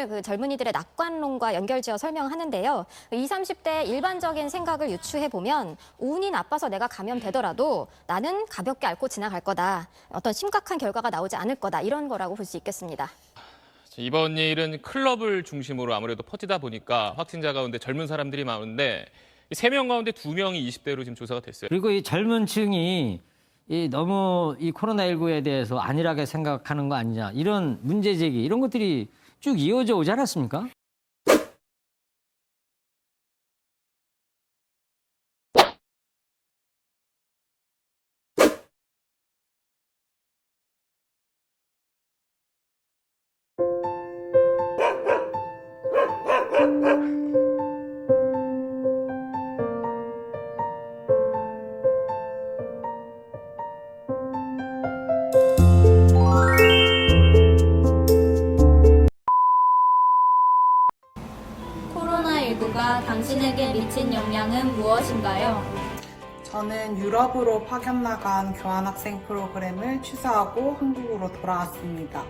이유를 그 젊은이들의 낙관론과 연결지어 설명하는데요. 20, 30대 일반적인 생각을 유추해 보면 운이 나빠서 내가 감염되더라도 나는 가볍게 앓고 지나갈 거다. 어떤 심각한 결과가 나오지 않을 거다. 이런 거라고 볼 수 있겠습니다. 이번 일은 클럽을 중심으로 아무래도 퍼지다 보니까 확진자 가운데 젊은 사람들이 많은데 3명 가운데 2명이 20대로 지금 조사가 됐어요. 그리고 이 젊은 층이 너무 이 코로나19에 대해서 안일하게 생각하는 거 아니냐, 이런 문제 제기, 이런 것들이 쭉 이어져 오지 않았습니까? 코로나19가 당신에게 미친 영향은 무엇인가요? 저는 유럽으로 파견 나간 교환학생 프로그램을 취소하고 한국으로 돌아왔습니다.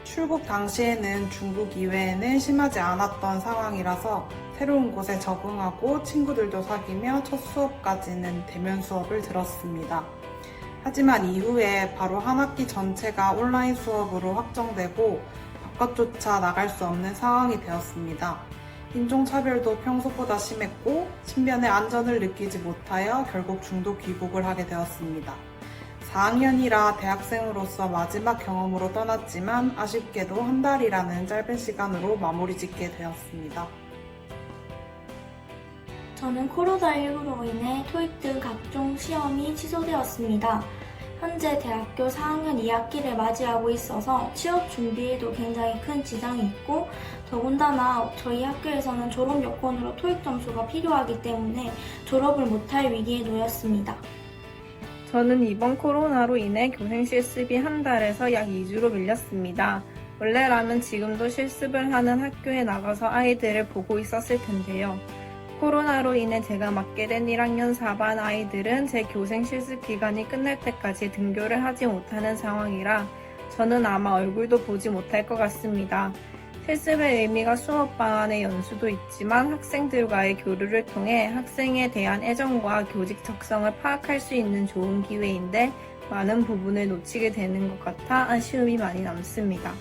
출국 당시에는 중국 이외에는 심하지 않았던 상황이라서 새로운 곳에 적응하고 친구들도 사귀며 첫 수업까지는 대면 수업을 들었습니다. 하지만 이후에 바로 한 학기 전체가 온라인 수업으로 확정되고 바깥조차 나갈 수 없는 상황이 되었습니다. 인종차별도 평소보다 심했고 신변의 안전을 느끼지 못하여 결국 중도 귀국을 하게 되었습니다. 4학년이라 대학생으로서 마지막 경험으로 떠났지만 아쉽게도 한 달이라는 짧은 시간으로 마무리 짓게 되었습니다. 저는 코로나19로 인해 토익 등 각종 시험이 취소되었습니다. 현재 대학교 4학년 2학기를 맞이하고 있어서 취업 준비에도 굉장히 큰 지장이 있고, 더군다나 저희 학교에서는 졸업 여건으로 토익 점수가 필요하기 때문에 졸업을 못할 위기에 놓였습니다. 저는 이번 코로나로 인해 교생 실습이 한 달에서 약 2주로 밀렸습니다. 원래라면 지금도 실습을 하는 학교에 나가서 아이들을 보고 있었을 텐데요. 코로나로 인해 제가 맡게 된 1학년 4반 아이들은 제 교생 실습 기간이 끝날 때까지 등교를 하지 못하는 상황이라 저는 아마 얼굴도 보지 못할 것 같습니다. 실습의 의미가 수업 방안의 연수도 있지만 학생들과의 교류를 통해 학생에 대한 애정과 교직 적성을 파악할 수 있는 좋은 기회인데 많은 부분을 놓치게 되는 것 같아 아쉬움이 많이 남습니다.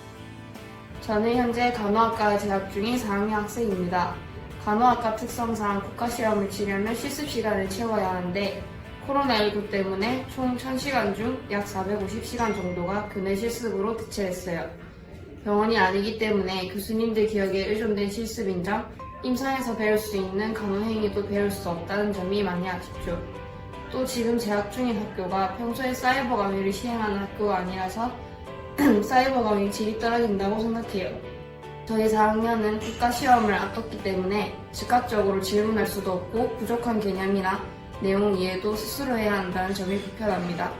저는 현재 간호학과에 재학 중인 4학년 학생입니다. 간호학과 특성상 국가시험을 치려면 실습 시간을 채워야 하는데 코로나19 때문에 총 1000시간 중 약 450시간 정도가 교내 실습으로 대체했어요. 병원이 아니기 때문에 교수님들 기억에 의존된 실습인 점, 임상에서 배울 수 있는 간호행위도 배울 수 없다는 점이 많이 아쉽죠. 또 지금 재학 중인 학교가 평소에 사이버 강의를 시행하는 학교가 아니라서 사이버 강의 질이 떨어진다고 생각해요. 저희 4학년은 국가시험을 앞뒀기 때문에 즉각적으로 질문할 수도 없고 부족한 개념이나 내용 이해도 스스로 해야 한다는 점이 불편합니다.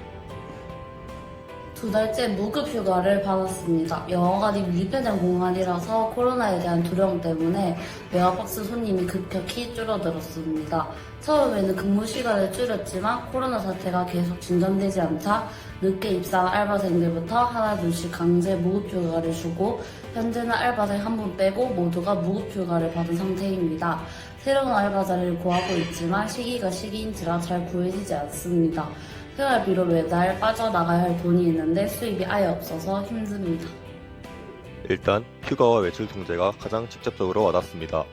2달째 무급 휴가를 받았습니다. 영어관이 밀폐된 공간이라서 코로나에 대한 두려움 때문에 메가박스 손님이 급격히 줄어들었습니다. 처음에는 근무 시간을 줄였지만 코로나 사태가 계속 진전되지 않자 늦게 입사한 알바생들부터 하나둘씩 강제 무급 휴가를 주고 현재는 알바생 한 분 빼고 모두가 무급 휴가를 받은 상태입니다. 새로운 알바 자리를 구하고 있지만 시기가 시기인지라 잘 구해지지 않습니다. 생활비로 매달 빠져나가야 할 돈이 있는데 수입이 아예 없어서 힘듭니다. 일단 휴가와 외출 통제가 가장 직접적으로 와닿습니다.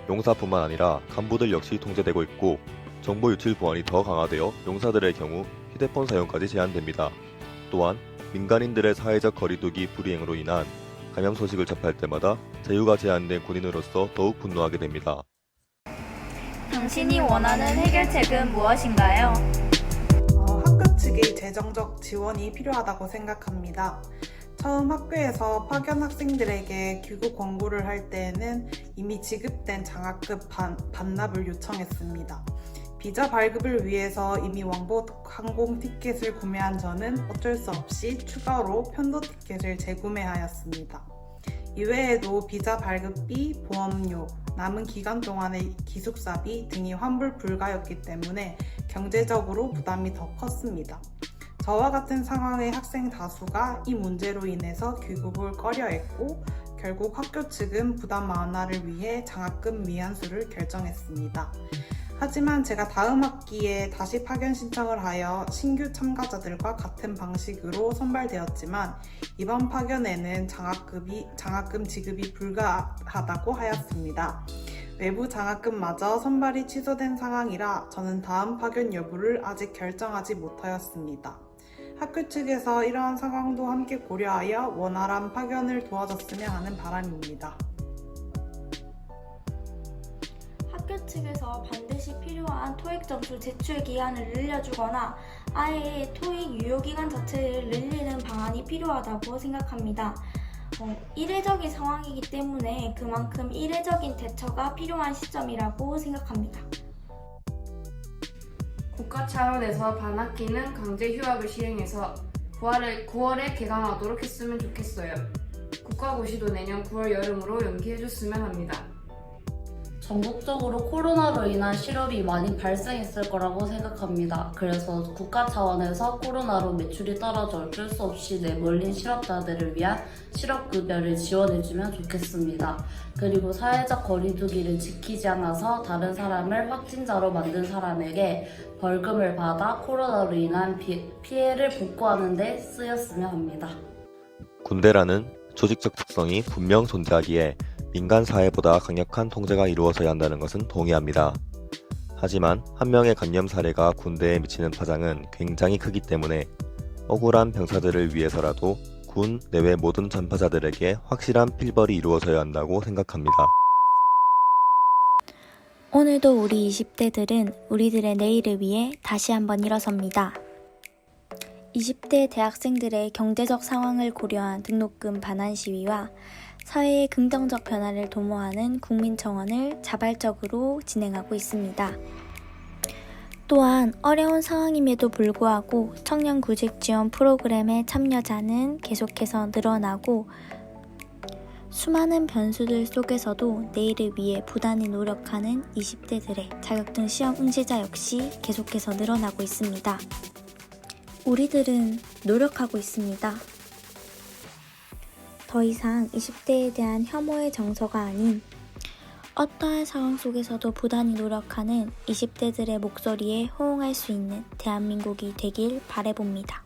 용사뿐만 아니라 간부들 역시 통제되고 있고 정보 유출 보안이 더 강화되어 용사들의 경우 휴대폰 사용까지 제한됩니다. 또한 민간인들의 사회적 거리두기 불이행으로 인한 감염 소식을 접할 때마다 자유가 제한된 군인으로서 더욱 분노하게 됩니다. 당신이 원하는 해결책은 무엇인가요? 학교 측의 재정적 지원이 필요하다고 생각합니다. 처음 학교에서 파견 학생들에게 귀국 권고를 할 때에는 이미 지급된 장학금 반납을 요청했습니다. 비자 발급을 위해서 이미 왕복 항공 티켓을 구매한 저는 어쩔 수 없이 추가로 편도 티켓을 재구매하였습니다. 이외에도 비자 발급비, 보험료, 남은 기간 동안의 기숙사비 등이 환불 불가였기 때문에 경제적으로 부담이 더 컸습니다. 저와 같은 상황의 학생 다수가 이 문제로 인해서 귀국을 꺼려했고 결국 학교 측은 부담 완화를 위해 장학금 미완수를 결정했습니다. 하지만 제가 다음 학기에 다시 파견 신청을 하여 신규 참가자들과 같은 방식으로 선발되었지만 이번 파견에는 장학금 지급이 불가하다고 하였습니다. 외부 장학금마저 선발이 취소된 상황이라 저는 다음 파견 여부를 아직 결정하지 못하였습니다. 학교 측에서 이러한 상황도 함께 고려하여 원활한 파견을 도와줬으면 하는 바람입니다. 학교 측에서 반드시 필요한 토익 점수 제출 기한을 늘려주거나 아예 토익 유효기간 자체를 늘리는 방안이 필요하다고 생각합니다. 이례적인 상황이기 때문에 그만큼 이례적인 대처가 필요한 시점이라고 생각합니다. 국가 차원에서 반학기는 강제 휴학을 시행해서 9월에 개강하도록 했으면 좋겠어요. 국가고시도 내년 9월 여름으로 연기해줬으면 합니다. 전국적으로 코로나로 인한 실업이 많이 발생했을 거라고 생각합니다. 그래서 국가 차원에서 코로나로 매출이 떨어져 어쩔 수 없이 내몰린 실업자들을 위한 실업급여를 지원해주면 좋겠습니다. 그리고 사회적 거리두기를 지키지 않아서 다른 사람을 확진자로 만든 사람에게 벌금을 받아 코로나로 인한 피해를 복구하는 데 쓰였으면 합니다. 군대라는 조직적 특성이 분명 존재하기에 민간 사회보다 강력한 통제가 이루어져야 한다는 것은 동의합니다. 하지만 한 명의 감염 사례가 군대에 미치는 파장은 굉장히 크기 때문에 억울한 병사들을 위해서라도 군 내외 모든 전파자들에게 확실한 필벌이 이루어져야 한다고 생각합니다. 오늘도 우리 20대들은 우리들의 내일을 위해 다시 한번 일어섭니다. 20대 대학생들의 경제적 상황을 고려한 등록금 반환 시위와 사회의 긍정적 변화를 도모하는 국민청원을 자발적으로 진행하고 있습니다. 또한 어려운 상황임에도 불구하고 청년 구직 지원 프로그램의 참여자는 계속해서 늘어나고 수많은 변수들 속에서도 내일을 위해 부단히 노력하는 20대들의 자격증 시험 응시자 역시 계속해서 늘어나고 있습니다. 우리들은 노력하고 있습니다. 더 이상 20대에 대한 혐오의 정서가 아닌 어떠한 상황 속에서도 부단히 노력하는 20대들의 목소리에 호응할 수 있는 대한민국이 되길 바라봅니다.